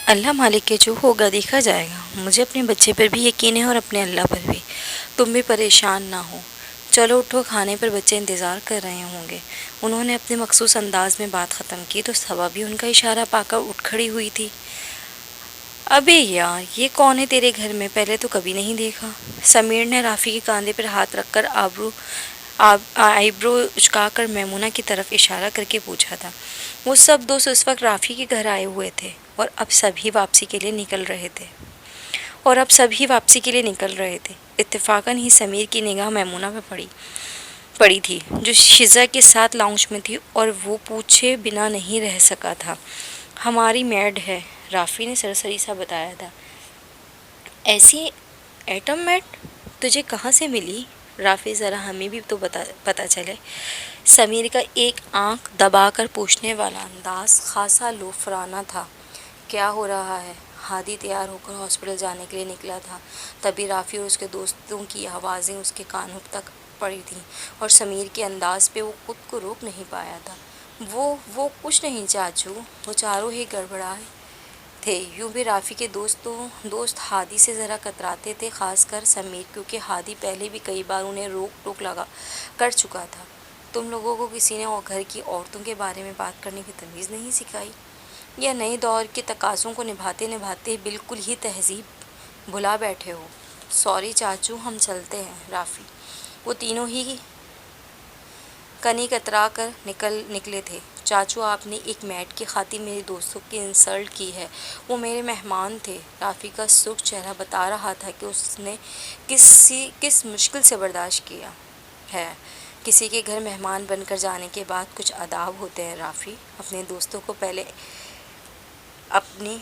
اللہ مالک کے جو ہوگا دیکھا جائے گا۔ مجھے اپنے بچے پر بھی یقین ہے اور اپنے اللہ پر بھی۔ تم بھی پریشان نہ ہو۔ چلو اٹھو، کھانے پر بچے انتظار کر رہے ہوں گے۔ انہوں نے اپنے مخصوص انداز میں بات ختم کی تو صبا بھی ان کا اشارہ پا کر اٹھ کھڑی ہوئی تھی۔ ابے یار، یہ کون ہے تیرے گھر میں؟ پہلے تو کبھی نہیں دیکھا۔ سمیر نے رافی کے کاندھے پر ہاتھ رکھ کر آئی برو اچکا کر میمونہ کی طرف اشارہ کر کے پوچھا تھا۔ وہ سب دوست اس وقت رافی کے گھر آئے ہوئے تھے اور اب سبھی واپسی کے لیے نکل رہے تھے۔ اتفاقاً ہی سمیر کی نگاہ میمونہ پہ پڑی تھی جو شزا کے ساتھ لاؤنج میں تھی، اور وہ پوچھے بنا نہیں رہ سکا تھا۔ ہماری میڈ ہے، رافی نے سرسری سا بتایا تھا۔ ایسی ایٹم میڈ تجھے کہاں سے ملی؟ رافی، ذرا ہمیں بھی تو پتہ چلے۔ سمیر کا ایک آنکھ دبا کر پوچھنے والا انداز خاصا لوفرانہ تھا۔ کیا ہو رہا ہے؟ ہادی تیار ہو کر ہاسپٹل جانے کے لیے نکلا تھا، تبھی رافی اور اس کے دوستوں کی آوازیں اس کے کانوں تک پڑی تھیں، اور سمیر کے انداز پہ وہ خود کو روک نہیں پایا تھا۔ وہ کچھ نہیں چاچو، وہ چاروں ہی گڑبڑائے تھے۔ یوں بھی رافی کے دوست ہادی سے ذرا کتراتے تھے، خاص کر سمیر، کیونکہ ہادی پہلے بھی کئی بار انہیں روک ٹوک کر چکا تھا۔ تم لوگوں کو کسی نے گھر کی عورتوں کے بارے میں بات کرنے کی تمیز نہیں سکھائی، یا نئے دور کے تقاضوں کو نبھاتے بالکل ہی تہذیب بھلا بیٹھے ہو؟ سوری چاچو، ہم چلتے ہیں۔ رافی، وہ تینوں ہی کنی کترا کر نکلے تھے۔ چاچو، آپ نے ایک میڈ کی خاطر میرے دوستوں کی انسلٹ کی ہے، وہ میرے مہمان تھے۔ رافی کا سرخ چہرہ بتا رہا تھا کہ اس نے کس مشکل سے برداشت کیا ہے۔ کسی کے گھر مہمان بن کر جانے کے بعد کچھ آداب ہوتے ہیں رافی۔ اپنے دوستوں کو پہلے اپنی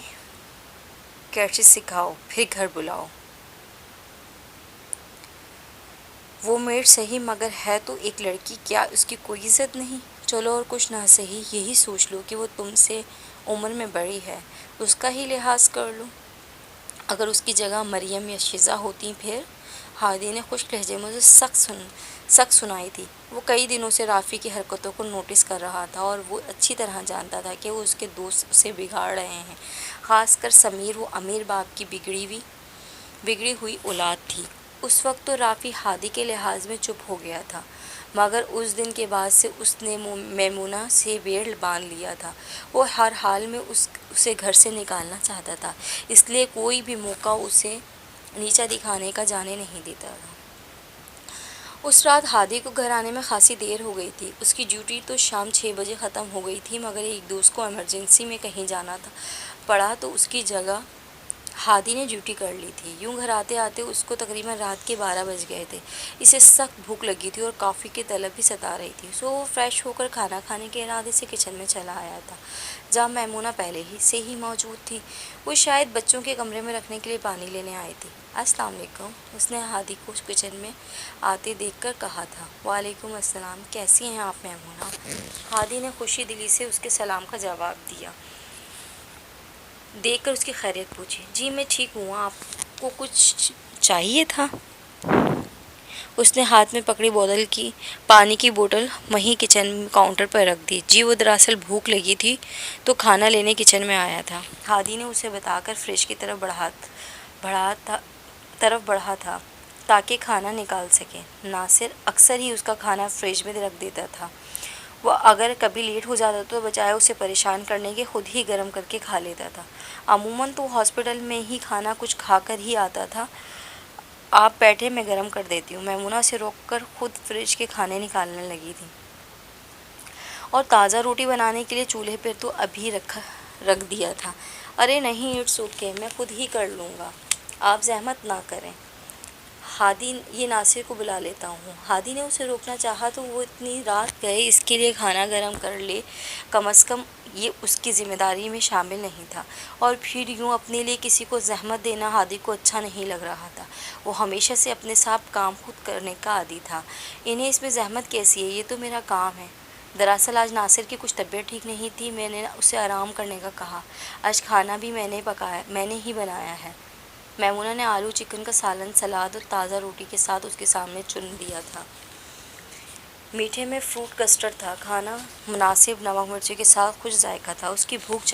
کیچز سکھاؤ، پھر گھر بلاؤ۔ وہ میڈ صحیح، مگر ہے تو ایک لڑکی، کیا اس کی کوئی عزت نہیں؟ چلو اور کچھ نہ صحیح یہی سوچ لو کہ وہ تم سے عمر میں بڑی ہے، اس کا ہی لحاظ کر لو۔ اگر اس کی جگہ مریم یا شزا ہوتی پھر؟ ہادی نے خشک لہجے میں اسے سخت سنائی تھی۔ وہ کئی دنوں سے رافی کی حرکتوں کو نوٹس کر رہا تھا، اور وہ اچھی طرح جانتا تھا کہ وہ اس کے دوست اسے بگاڑ رہے ہیں، خاص کر سمیر۔ وہ امیر باپ کی بگڑی ہوئی اولاد تھی۔ اس وقت تو رافی ہادی کے لحاظ میں چپ ہو گیا تھا، مگر اس دن کے بعد سے اس نے میمونہ سے بیڑ باندھ لیا تھا۔ وہ ہر حال میں اسے گھر سے نکالنا چاہتا تھا، اس لیے کوئی بھی موقع اسے نیچا دکھانے کا جانے نہیں دیتا تھا۔ اس رات ہادی کو گھر آنے میں خاصی دیر ہو گئی تھی۔ اس کی ڈیوٹی تو شام 6 بجے ختم ہو گئی تھی، مگر ایک دوست کو ایمرجنسی میں کہیں جانا پڑا تو اس کی جگہ ہادی نے ڈیوٹی کر لی تھی۔ یوں گھر آتے آتے اس کو تقریباً رات کے 12 بج گئے تھے۔ اسے سخت بھوک لگی تھی اور کافی کی طلب بھی ستا رہی تھی، سو وہ فریش ہو کر کھانا کھانے کے ارادے سے کچن میں چلا آیا تھا، جہاں میمونہ پہلے سے ہی موجود تھی۔ وہ شاید بچوں کے کمرے میں رکھنے کے لیے پانی لینے آئی تھی۔ السلام علیکم، اس نے ہادی کو کچن میں آتے دیکھ کر کہا تھا۔ وعلیکم السلام، کیسی ہیں آپ میمونہ؟ ہادی نے خوشی دلی سے اس کے سلام کا جواب دیکھ کر اس کی خیریت پوچھی۔ جی میں ٹھیک ہوں، آپ کو کچھ چاہیے تھا؟ اس نے ہاتھ میں پکڑی پانی کی بوتل وہیں کچن کاؤنٹر پر رکھ دی۔ جی وہ دراصل بھوک لگی تھی تو کھانا لینے کچن میں آیا تھا، ہادی نے اسے بتا کر فریج کی طرف بڑھا تھا تاکہ کھانا نکال سکے۔ ناصر اکثر ہی اس کا کھانا فریج میں رکھ دیتا تھا، وہ اگر کبھی لیٹ ہو جاتا تو بجائے اسے پریشان کرنے کے خود ہی گرم کر کے کھا لیتا تھا۔ عموماً تو ہاسپٹل میں ہی کھانا کچھ کھا کر ہی آتا تھا۔ آپ بیٹھے، میں گرم کر دیتی ہوں۔ میمونہ سے روک کر خود فریج کے کھانے نکالنے لگی تھی، اور تازہ روٹی بنانے کے لیے چولہے پر تو ابھی رکھ دیا تھا۔ ارے نہیں، اٹس اوکے، میں خود ہی کر لوں گا، آپ زحمت نہ کریں۔ ہادی، یہ ناصر کو بلا لیتا ہوں۔ ہادی نے اسے روکنا چاہا تو وہ اتنی رات گئے اس کے لیے کھانا گرم کر لے، کم از کم یہ اس کی ذمہ داری میں شامل نہیں تھا۔ اور پھر یوں اپنے لیے کسی کو زحمت دینا ہادی کو اچھا نہیں لگ رہا تھا۔ وہ ہمیشہ سے اپنے ساتھ کام خود کرنے کا عادی تھا۔ انہیں اس میں زحمت کیسی ہے، یہ تو میرا کام ہے۔ دراصل آج ناصر کی کچھ طبیعت ٹھیک نہیں تھی، میں نے اسے آرام کرنے کا کہا۔ آج کھانا بھی میں نے ہی بنایا ہے۔ میمونہ نے آلو چکن کا سالن، سلاد اور تازہ روٹی کے ساتھ اس کے سامنے چن دیا تھا۔ میٹھے میں فروٹ کسٹرڈ تھا، کھانا مناسب نمک مرچی کے ساتھ خوش ذائقہ تھا۔ اس کی بھوک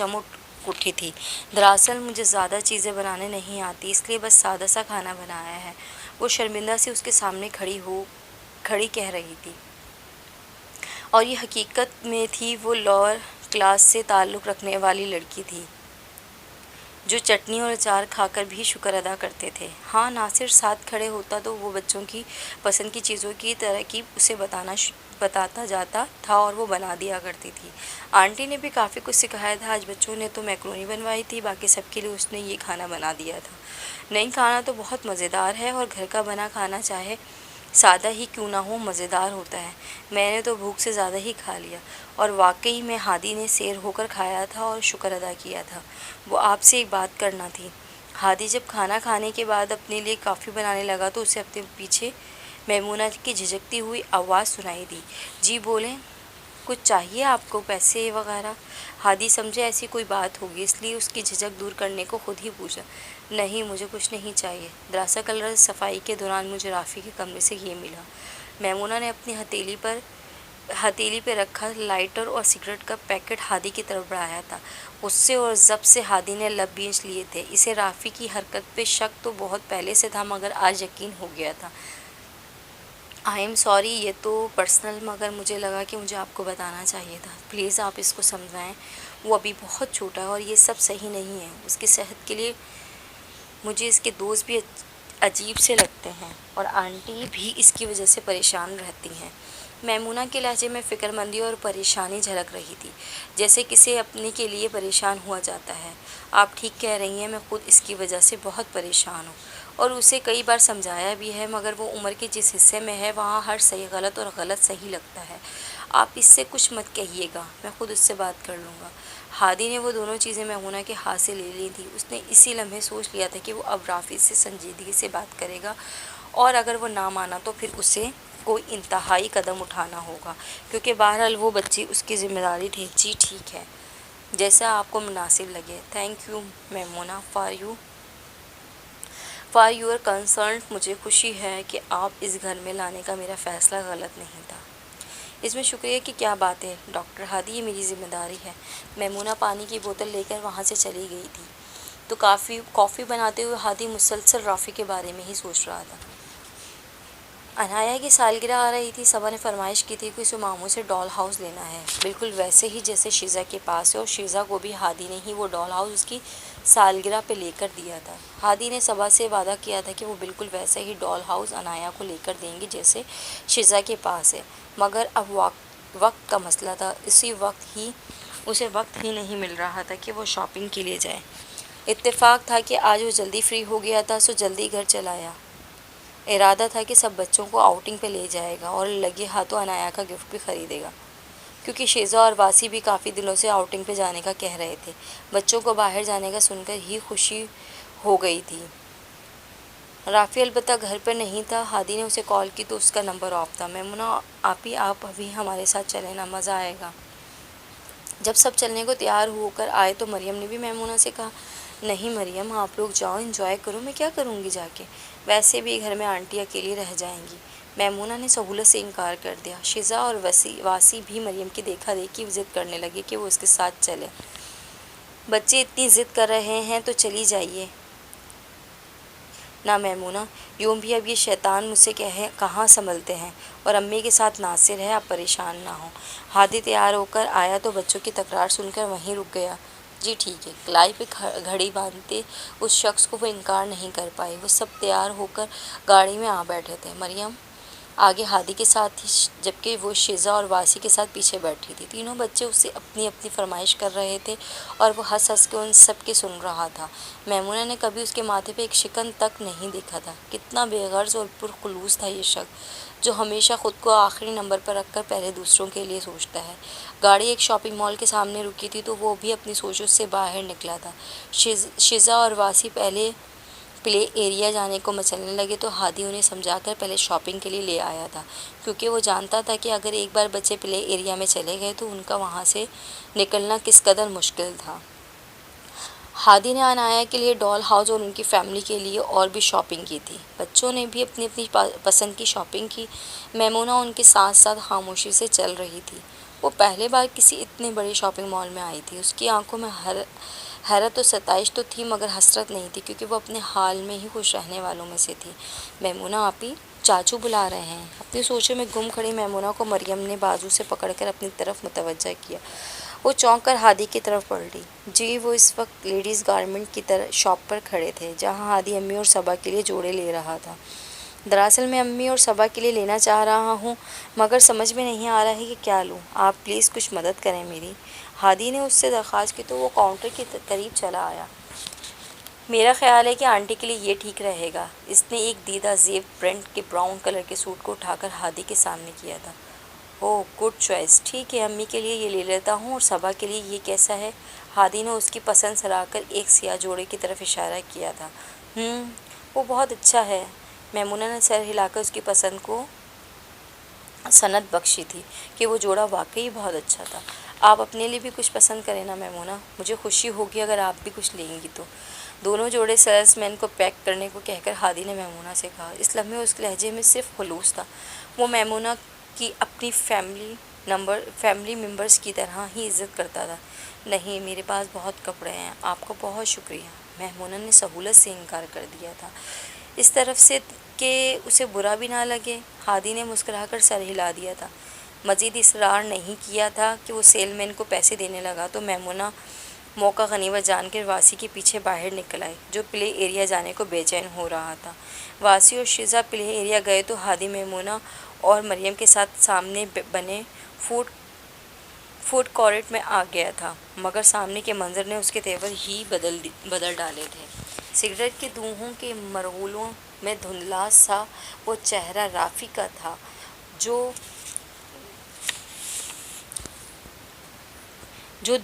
اٹھی تھی۔ دراصل مجھے زیادہ چیزیں بنانے نہیں آتی، اس لیے بس سادہ سا کھانا بنایا ہے، وہ شرمندہ سی اس کے سامنے کھڑی کہہ رہی تھی۔ اور یہ حقیقت میں تھی وہ لوئر کلاس سے تعلق رکھنے والی لڑکی تھی جو چٹنی اور اچار کھا کر بھی شکر ادا کرتے تھے۔ ہاں، ناصر ساتھ کھڑے ہوتا تو وہ بچوں کی پسند کی چیزوں کی ترکیب اسے بتاتا جاتا تھا اور وہ بنا دیا کرتی تھی۔ آنٹی نے بھی کافی کچھ سکھایا تھا، آج بچوں نے تو میکرونی بنوائی تھی، باقی سب کے لیے اس نے یہ کھانا بنا دیا تھا۔ نہیں، کھانا تو بہت مزیدار ہے اور گھر کا بنا کھانا چاہے سادہ ہی کیوں نہ ہو مزیدار ہوتا ہے۔ میں نے تو بھوک سے زیادہ ہی کھا لیا، اور واقعی میں ہادی نے سیر ہو کر کھایا تھا اور شکر ادا کیا تھا۔ وہ آپ سے ایک بات کرنا تھی۔ ہادی جب کھانا کھانے کے بعد اپنے لیے کافی بنانے لگا تو اسے اپنے پیچھے میمونہ کی جھجکتی ہوئی آواز سنائی دی۔ جی بولیں، کچھ چاہیے آپ کو، پیسے وغیرہ؟ ہادی سمجھے ایسی کوئی بات ہوگی، اس لیے اس کی جھجک دور کرنے کو خود ہی پوچھا۔ نہیں، مجھے کچھ نہیں چاہیے، دراصل کل رات صفائی کے دوران مجھے رافی کے کمرے سے یہ ملا۔ میمونہ نے اپنی ہتھیلی پہ رکھا لائٹر اور سگریٹ کا پیکٹ ہادی کی طرف بڑھایا تھا۔ غصے اور ضبط سے ہادی نے لب بھینچ لیے تھے۔ اسے رافی کی حرکت پہ شک تو بہت پہلے سے تھا، مگر آج یقین ہو گیا تھا۔ آئی ایم سوری، یہ تو پرسنل، مگر مجھے لگا کہ مجھے آپ کو بتانا چاہیے تھا۔ پلیز آپ اس کو سمجھائیں، وہ ابھی بہت چھوٹا ہے اور یہ سب صحیح نہیں ہے اس کی صحت کے لیے۔ مجھے اس کے دوست بھی عجیب سے لگتے ہیں اور آنٹی بھی اس کی وجہ سے پریشان رہتی ہیں۔ میمونہ کے لہجے میں فکر مندی اور پریشانی جھلک رہی تھی، جیسے کسی اپنے کے لیے پریشان ہوا جاتا ہے۔ آپ ٹھیک کہہ رہی ہیں، میں خود اس کی وجہ سے بہت پریشان ہوں اور اسے کئی بار سمجھایا بھی ہے، مگر وہ عمر کے جس حصے میں ہے وہاں ہر صحیح غلط اور غلط صحیح لگتا ہے۔ آپ اس سے کچھ مت کہیے گا، میں خود اس سے بات کر لوں گا۔ ہادی نے وہ دونوں چیزیں میمونہ کے ہاتھ سے لے لی تھیں۔ اس نے اسی لمحے سوچ لیا تھا کہ وہ اب رافی سے سنجیدگی سے بات کرے گا، اور اگر وہ نہ مانا تو پھر اسے کوئی انتہائی قدم اٹھانا ہوگا، کیونکہ بہرحال وہ بچی اس کی ذمہ داری تھی۔ جی ٹھیک ہے، جیسا آپ کو مناسب لگے۔ Thank you Maimoona for your concern. مجھے خوشی ہے کہ آپ اس گھر میں لانے کا میرا فیصلہ غلط نہیں تھا۔ اس میں شکریہ کی کیا بات ہے ڈاکٹر ہادی، یہ میری ذمہ داری ہے۔ میمونہ پانی کی بوتل لے کر وہاں سے چلی گئی تھی تو کافی بناتے ہوئے ہادی مسلسل رافی کے بارے میں ہی سوچ رہا تھا۔ انایا کی سالگرہ آ رہی تھی، صبا نے فرمائش کی تھی کہ اسے ماموں سے ڈال ہاؤس لینا ہے، بالکل ویسے ہی جیسے شیزا کے پاس ہے، اور شیزا کو بھی ہادی نے ہی وہ ڈال ہاؤس اس کی سالگرہ پہ لے کر دیا تھا۔ ہادی نے صبا سے وعدہ کیا تھا کہ وہ بالکل ویسا ہی ڈال ہاؤس انایا کو لے کر دیں گے جیسے شیزا کے پاس ہے، مگر اب وقت کا مسئلہ تھا۔ اسے وقت ہی نہیں مل رہا تھا کہ وہ شاپنگ کے لیے جائے۔ اتفاق تھا کہ آج وہ جلدی فری ہو گیا تھا، سو جلدی گھر چلا آیا۔ ارادہ تھا کہ سب بچوں کو آؤٹنگ پہ لے جائے گا اور لگے ہاتھوں انایا کا گفٹ بھی خریدے گا، کیونکہ شیزا اور واسی بھی کافی دنوں سے آؤٹنگ پہ جانے کا کہہ رہے تھے۔ بچوں کو باہر جانے کا سن کر ہی خوشی ہو گئی تھی۔ رافی البتہ گھر پر نہیں تھا۔ ہادی نے اسے کال کی تو اس کا نمبر آف تھا۔ میمونہ آپ ابھی ہمارے ساتھ چلیں نا، مزہ آئے گا۔ جب سب چلنے کو تیار ہو کر آئے تو مریم نے بھی میمونہ سے کہا، نہیں مریم، آپ لوگ جاؤ، انجوائے کرو، میں کیا کروں گی جا کے، ویسے بھی گھر میں آنٹی اکیلی رہ جائیں گی۔ میمونہ نے سہولت سے انکار کر دیا۔ شیزا اور واسی بھی مریم کی دیکھا دیکھی ضد کرنے لگے کہ وہ اس کے ساتھ چلے۔ بچے اتنی ضد کر رہے ہیں تو چلی جائیے نا میمونہ، یوں بھی اب یہ شیطان مجھ سے کہاں سنبھلتے ہیں، اور امی کے ساتھ ناصر ہے، آپ پریشان نہ ہوں۔ ہادی تیار ہو کر آیا تو بچوں کی تکرار سن کر وہیں رک گیا۔ جی ٹھیک ہے۔ کلائی پہ گھڑی باندھتے اس شخص کو وہ انکار نہیں کر پائی۔ وہ سب تیار ہو کر گاڑی میں آ بیٹھے تھے۔ مریم آگے ہادی کے ساتھ تھی، جبکہ وہ شیزا اور واسی کے ساتھ پیچھے بیٹھی تھی۔ تینوں بچے اس سے اپنی اپنی فرمائش کر رہے تھے اور وہ ہنس ہنس کے ان سب کے سن رہا تھا۔ میمونہ نے کبھی اس کے ماتھے پہ ایک شکن تک نہیں دیکھا تھا۔ کتنا بے غرض اور پرخلوص تھا یہ شخص، جو ہمیشہ خود کو آخری نمبر پر رکھ کر پہلے دوسروں کے لیے سوچتا ہے۔ گاڑی ایک شاپنگ مال کے سامنے رکی تھی تو وہ بھی اپنی سوچوں سے باہر نکلا تھا۔ شیزا اور واسی پہلے پلے ایریا جانے کو مچلنے لگے تو ہادی انہیں سمجھا کر پہلے شاپنگ کے لیے لے آیا تھا، کیونکہ وہ جانتا تھا کہ اگر ایک بار بچے پلے ایریا میں چلے گئے تو ان کا وہاں سے نکلنا کس قدر مشکل تھا۔ ہادی نے انایا کے لیے ڈال ہاؤس اور ان کی فیملی کے لیے اور بھی شاپنگ کی تھی۔ بچوں نے بھی اپنی اپنی پسند کی شاپنگ کی۔ میمونہ ان کے ساتھ ساتھ خاموشی سے چل رہی تھی۔ وہ پہلے بار کسی اتنے بڑے شاپنگ مال میں آئی تھی۔ اس کی آنکھوں میں حیرت و ستائش تو تھی مگر حسرت نہیں تھی، کیونکہ وہ اپنے حال میں ہی خوش رہنے والوں میں سے تھی۔ میمونہ آپی، چاچو بلا رہے ہیں۔ اپنی سوچوں میں گم کھڑی میمونہ کو مریم نے بازو سے پکڑ کر اپنی طرف متوجہ کیا۔ وہ چونک کر ہادی کی طرف پلٹی۔ جی، وہ اس وقت لیڈیز گارمنٹ کی شاپ پر کھڑے تھے، جہاں ہادی امی اور صبا کے لیے جوڑے لے رہا تھا۔ دراصل میں امی اور صبا کے لیے لینا چاہ رہا ہوں، مگر سمجھ میں نہیں آ رہا ہے کہ کیا لوں۔ آپ پلیز کچھ مدد کریں میری۔ ہادی نے اس سے درخواست کی تو وہ کاؤنٹر کے قریب چلا آیا۔ میرا خیال ہے کہ آنٹی کے لیے یہ ٹھیک رہے گا۔ اس نے ایک دیدہ زیب پرنٹ کے براؤن کلر کے سوٹ کو اٹھا کر ہادی کے سامنے کیا تھا۔ اوہ، گڈ چوائس، ٹھیک ہے، امی کے لیے یہ لے لیتا ہوں، اور صبا کے لیے یہ کیسا ہے؟ ہادی نے اس کی پسند سرا کر ایک سیاہ جوڑے کی طرف اشارہ کیا تھا۔ وہ بہت اچھا ہے۔ میمونہ نے سر ہلا کر اس کی پسند کو سند بخشی تھی کہ وہ جوڑا واقعی بہت اچھا تھا۔ آپ اپنے لیے بھی کچھ پسند کریں نا میمونہ، مجھے خوشی ہوگی اگر آپ بھی کچھ لیں گی تو۔ دونوں جوڑے سیلس مین کو پیک کرنے کو کہہ کر ہادی نے میمونہ سے کہا۔ اس لمحے اس لہجے میں صرف خلوص تھا۔ وہ میمونہ کی اپنی فیملی ممبرز کی طرح ہی عزت کرتا تھا۔ نہیں، میرے پاس بہت کپڑے ہیں، آپ کا بہت شکریہ، میمونہ نے سہولت سے انکار کر دیا تھا، اس طرف سے کہ اسے برا بھی نہ لگے۔ ہادی نے مسکرا کر سر ہلا دیا تھا، مزید اصرار نہیں کیا تھا کہ وہ سیل مین کو پیسے دینے لگا تو میمونہ موقع غنیمت جان کر واسی کے پیچھے باہر نکل آئی، جو پلے ایریا جانے کو بے چین ہو رہا تھا۔ واسی اور شیزا پلے ایریا گئے تو ہادی میمونہ اور مریم کے ساتھ سامنے بنے فوڈ کورٹ میں آ گیا تھا، مگر سامنے کے منظر نے اس کے تیور ہی بدل ڈالے تھے۔ سگریٹ کے دھوؤں کے مرغولوں میں دھندلا سا وہ چہرہ رافی کا تھا، جو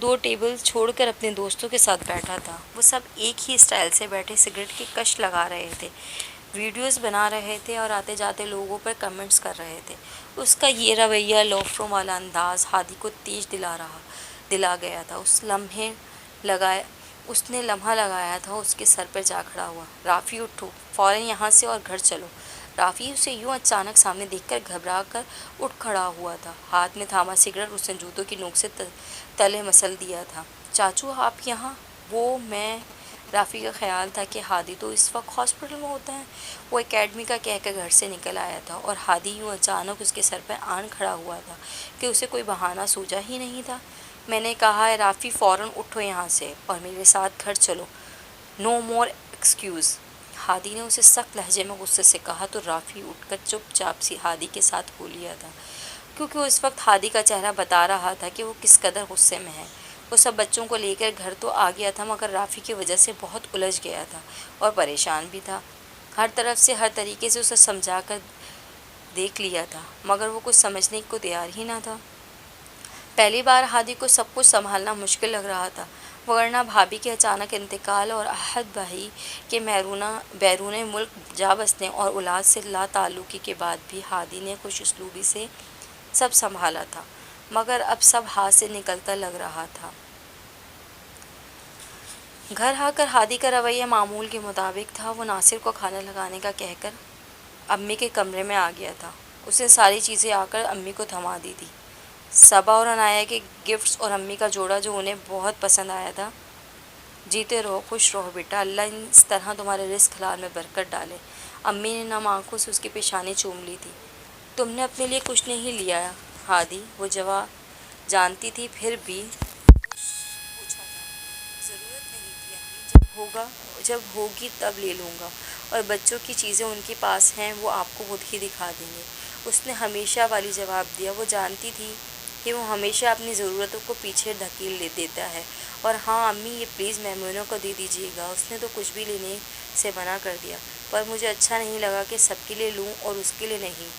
2 ٹیبل چھوڑ کر اپنے دوستوں کے ساتھ بیٹھا تھا۔ وہ سب ایک ہی اسٹائل سے بیٹھے سگریٹ کی کش لگا رہے تھے، ویڈیوز بنا رہے تھے اور آتے جاتے لوگوں پر کمنٹس کر رہے تھے۔ اس کا یہ رویہ، لوفروں والا انداز ہادی کو تیش دلا گیا تھا۔ اس نے لمحہ لگایا تھا، اس کے سر پر جا کھڑا ہوا۔ رافی، اٹھو فوراً یہاں سے اور گھر چلو۔ رافی اسے یوں اچانک سامنے دیکھ کر گھبرا کر اٹھ کھڑا ہوا تھا، ہاتھ میں تھاما سگریٹ اس نے جوتوں کی نوک سے تلے مسل دیا تھا۔ چاچو، آپ یہاں؟ رافی کا خیال تھا کہ ہادی تو اس وقت ہاسپٹل میں ہوتا ہے۔ وہ اکیڈمی کا کہہ کر گھر سے نکل آیا تھا، اور ہادی یوں اچانک اس کے سر پر آن کھڑا ہوا تھا کہ اسے کوئی بہانہ سوجا ہی نہیں تھا۔ میں نے کہا ہے رافی، فوراً اٹھو یہاں سے اور میرے ساتھ گھر چلو، نو مور ایکسکیوز۔ ہادی نے اسے سخت لہجے میں غصے سے کہا تو رافی اٹھ کر چپ چاپ سی ہادی کے ساتھ ہو لیا تھا، کیونکہ اس وقت ہادی کا چہرہ بتا رہا تھا کہ وہ کس قدر غصے میں ہے۔ وہ سب بچوں کو لے کر گھر تو آ گیا تھا، مگر رافی کی وجہ سے بہت الجھ گیا تھا اور پریشان بھی تھا۔ ہر طرف سے ہر طریقے سے اسے سمجھا کر دیکھ لیا تھا، مگر وہ کچھ سمجھنے کو تیار ہی نہ تھا۔ پہلی بار ہادی کو سب کچھ سنبھالنا مشکل لگ رہا تھا، وگرنہ بھابھی کے اچانک انتقال اور احد بھائی کے بیرون ملک جا بسنے اور اولاد سے لا تعلقی کے بعد بھی ہادی نے خوش اسلوبی سے سب سنبھالا تھا، مگر اب سب ہاتھ سے نکلتا لگ رہا تھا۔ گھر آ کر ہادی کا رویہ معمول کے مطابق تھا۔ وہ ناصر کو کھانا لگانے کا کہہ کر امی کے کمرے میں آ گیا تھا۔ اس نے ساری چیزیں آ کر امی کو تھما دی تھی، صبا اور عنایہ کے گفٹس اور امی کا جوڑا جو انہیں بہت پسند آیا تھا۔ جیتے رہو، خوش رہو بیٹا، اللہ اس طرح تمہارے رزق حلال میں برکت ڈالے۔ امی نے نم آنکھوں سے اس کی پیشانی چوم لی تھی۔ تم نے اپنے لیے کچھ نہیں لیا ہادی؟ وہ جانتی تھی، پھر بھی پوچھا تھا۔ ضرورت نہیں تھی امی، جب ہوگی تب لے لوں گا، اور بچوں کی چیزیں ان کے پاس ہیں، وہ آپ کو خود ہی دکھا دیں گے، اس نے ہمیشہ والی جواب دیا۔ وہ جانتی تھی کہ وہ ہمیشہ اپنی ضرورتوں کو پیچھے دھکیل دیتا ہے۔ اور ہاں امی، یہ پلیز میمونہ کو دے دیجیے گا، اس نے تو کچھ بھی لینے سے منع کر دیا، پر مجھے اچھا نہیں لگا کہ سب کے لیے لوں اور اس کے لیے نہیں،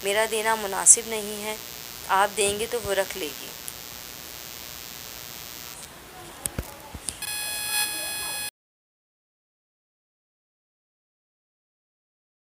میرا دینا مناسب نہیں ہے، آپ دیں گے تو وہ رکھ لے گی۔